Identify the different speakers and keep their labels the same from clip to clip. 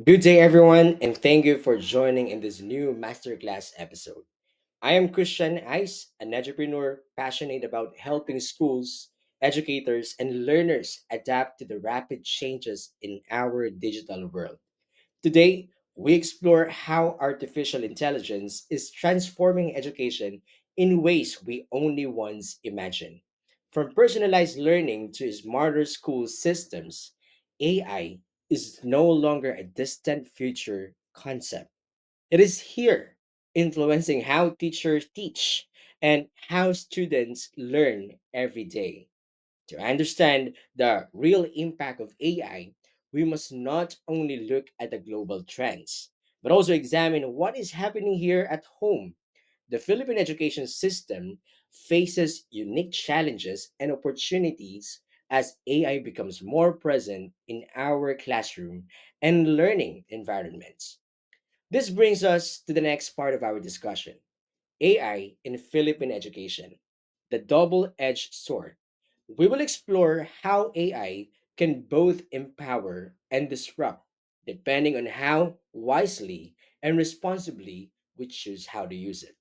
Speaker 1: Good day, everyone, and thank you for joining in this new masterclass episode. I am Christian Ice, an entrepreneur passionate about helping schools, educators, and learners adapt to the rapid changes in our digital world. Today, we explore how artificial intelligence is transforming education in ways we only once imagined. From personalized learning to smarter school systems, AI is no longer a distant future concept. It is here, influencing how teachers teach and how students learn every day. To understand the real impact of AI, we must not only look at the global trends, but also examine what is happening here at home. The Philippine education system faces unique challenges and opportunities as AI becomes more present in our classroom and learning environments. This brings us to the next part of our discussion: AI in Philippine education, the double edged sword. We will explore how AI can both empower and disrupt, depending on how wisely and responsibly we choose how to use it.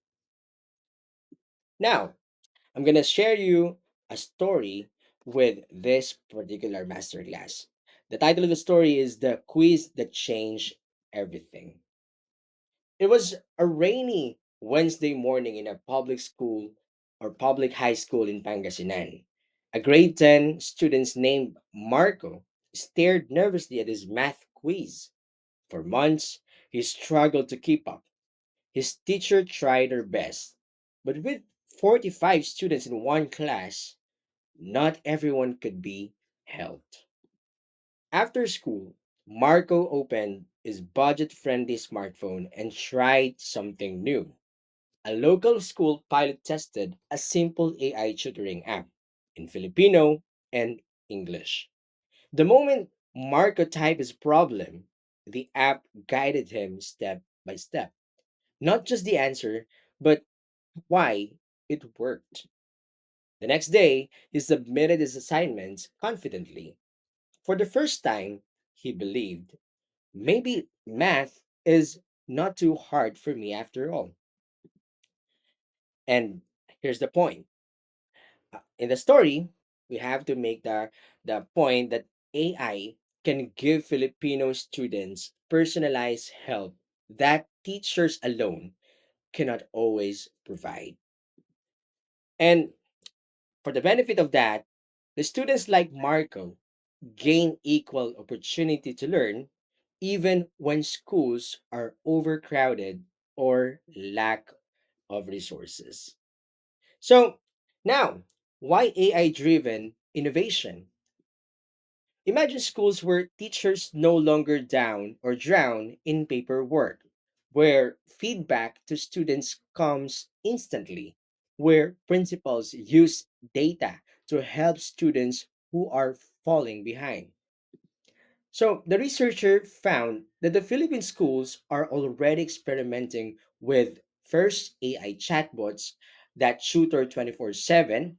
Speaker 1: Now, I'm going to share you a story with this particular masterclass. The title of the story is The Quiz That Changed Everything. It was a rainy Wednesday morning in a public school or public high school in Pangasinan. A grade 10 student named Marco stared nervously at his math quiz. For months, he struggled to keep up. His teacher tried her best, but with 45 students in one class, not everyone could be helped. After school, Marco opened his budget friendly smartphone and tried something new. A local school pilot tested a simple AI tutoring app in Filipino and English. The moment Marco typed his problem, the app guided him step by step. Not just the answer, but why it worked. The next day, he submitted his assignments confidently. For the first time, he believed, maybe math is not too hard for me after all. And here's the point: in the story, we have to make the point that AI can give Filipino students personalized help that teachers alone cannot always provide. And for the benefit of that, the students like Marco gain equal opportunity to learn even when schools are overcrowded or lack of resources. So, now, why AI driven innovation? Imagine schools where teachers no longer down or drown in paperwork, where feedback to students comes instantly, where principals use data to help students who are falling behind. So, the researcher found that the Philippine schools are already experimenting with first AI chatbots that tutor 24/7,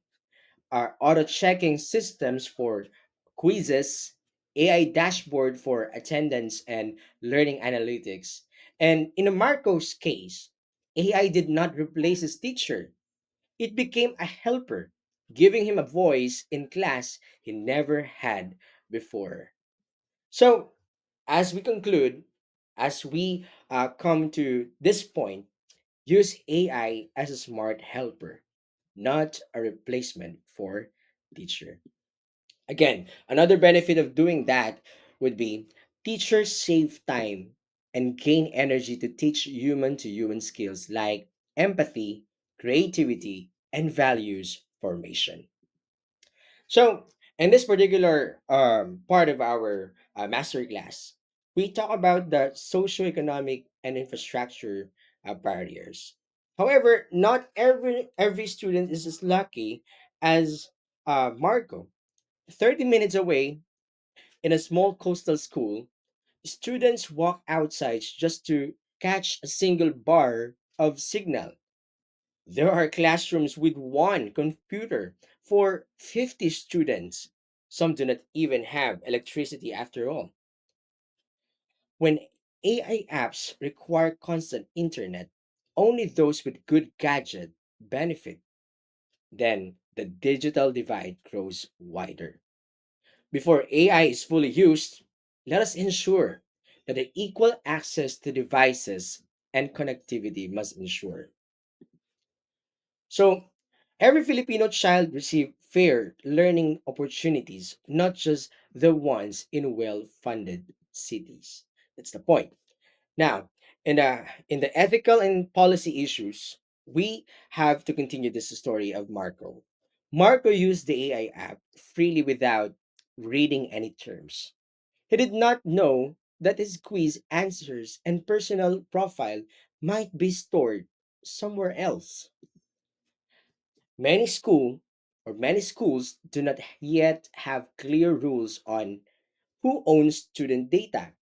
Speaker 1: our auto checking systems for quizzes, AI dashboard for attendance and learning analytics. And in Marco's case, AI did not replace his teacher, it became a helper, giving him a voice in class he never had before. So, as we conclude, as we come to this point, use AI as a smart helper, not a replacement for teacher. Again, another benefit of doing that would be teachers save time and gain energy to teach human to human skills like empathy, creativity, and values formation. So, in this particular part of our masterclass, we talk about the socioeconomic and infrastructure barriers. However, not every student is as lucky as Marco. 30 minutes away, in a small coastal school, students walk outside just to catch a single bar of signal. There are classrooms with one computer for 50 students. Some do not even have electricity after all. When AI apps require constant internet, only those with good gadget benefit. Then the digital divide grows wider. Before AI is fully used, let us ensure that the equal access to devices and connectivity must ensure. So, every Filipino child receive fair learning opportunities, not just the ones in well-funded cities. That's the point. Now, in the ethical and policy issues, we have to continue this story of Marco. Marco used the AI app freely without reading any terms. He did not know that his quiz answers and personal profile might be stored somewhere else. Many schools do not yet have clear rules on who owns student data,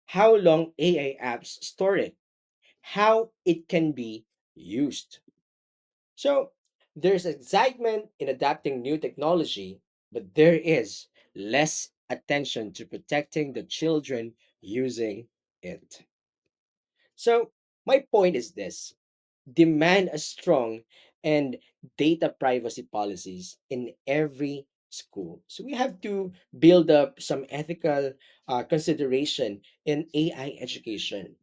Speaker 1: how long AI apps store it, how it can be used. So there's excitement in adapting new technology, but there is less attention to protecting the children using it. So my point is this: demand a strong and data privacy policies in every school. So we have to build up some ethical consideration in AI education.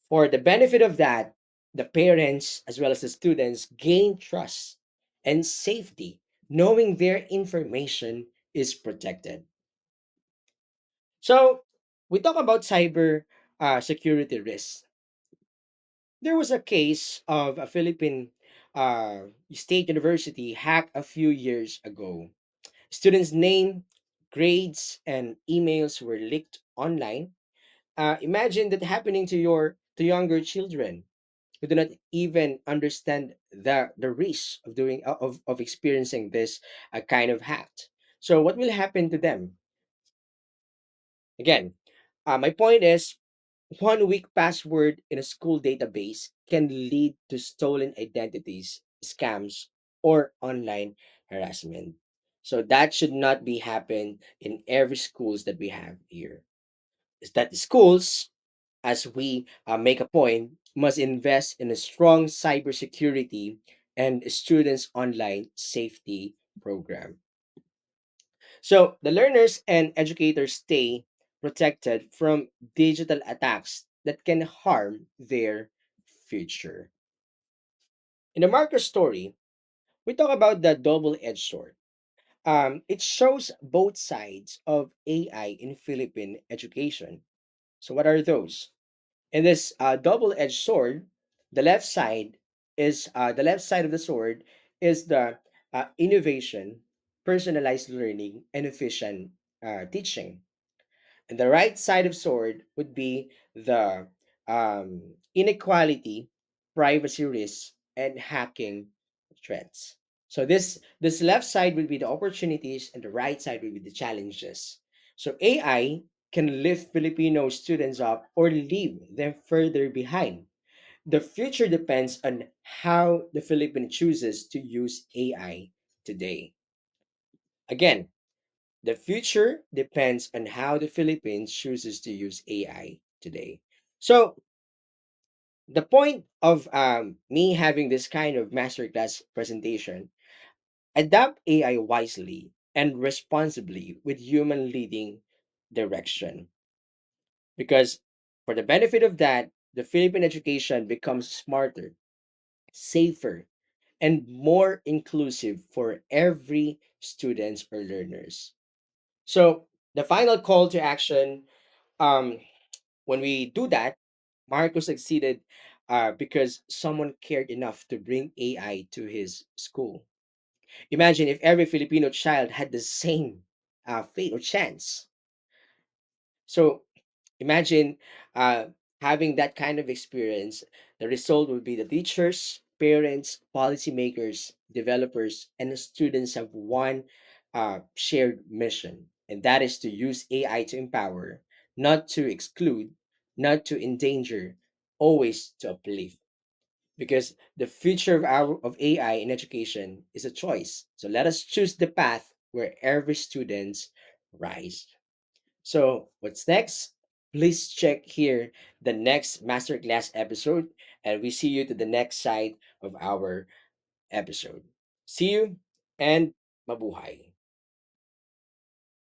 Speaker 1: For the benefit of that, the parents as well as the students gain trust and safety, knowing their information is protected. So, we talk about cyber security risks. There was a case of a Philippine state university hacked a few years ago. Students' name, grades, and emails were leaked online. Imagine that happening to your to younger children who do not even understand the risk of of experiencing this kind of hack. So what will happen to them? Again, my point is one weak password in a school database can lead to stolen identities, scams, or online harassment. So that should not be happen in every schools that we have here. Is that the schools, as we make a point, must invest in a strong cybersecurity and students' online safety program. So the learners and educators stay protected from digital attacks that can harm their future. In the Marker story, we talk about the double-edged sword. It shows both sides of AI in Philippine education. So what are those? In this double-edged sword, the left side of the sword is the innovation, personalized learning, and efficient teaching. And the right side of sword would be the inequality, privacy risks, and hacking threats. So this left side will be the opportunities, and the right side will be the challenges. So AI can lift Filipino students up or leave them further behind. The future depends on how the Philippines chooses to use AI today. Again, the future depends on how the Philippines chooses to use AI today. So, the point of me having this kind of masterclass presentation, adapt AI wisely and responsibly with human leading direction. Because for the benefit of that, the Philippine education becomes smarter, safer, and more inclusive for every students or learners. So, the final call to action, um, when we do that, Marco succeeded because someone cared enough to bring AI to his school. Imagine if every Filipino child had the same fate or chance. So imagine uh, having that kind of experience. The result would be the teachers, parents, policymakers, developers, and the students have one shared mission, and that is to use AI to empower, not to exclude, not to endanger, always to uplift. Because the future of AI in education is a choice. So let us choose the path where every student rise. So what's next? please check here the next masterclass episode, and we see you to the next side of our episode. See you and mabuhay.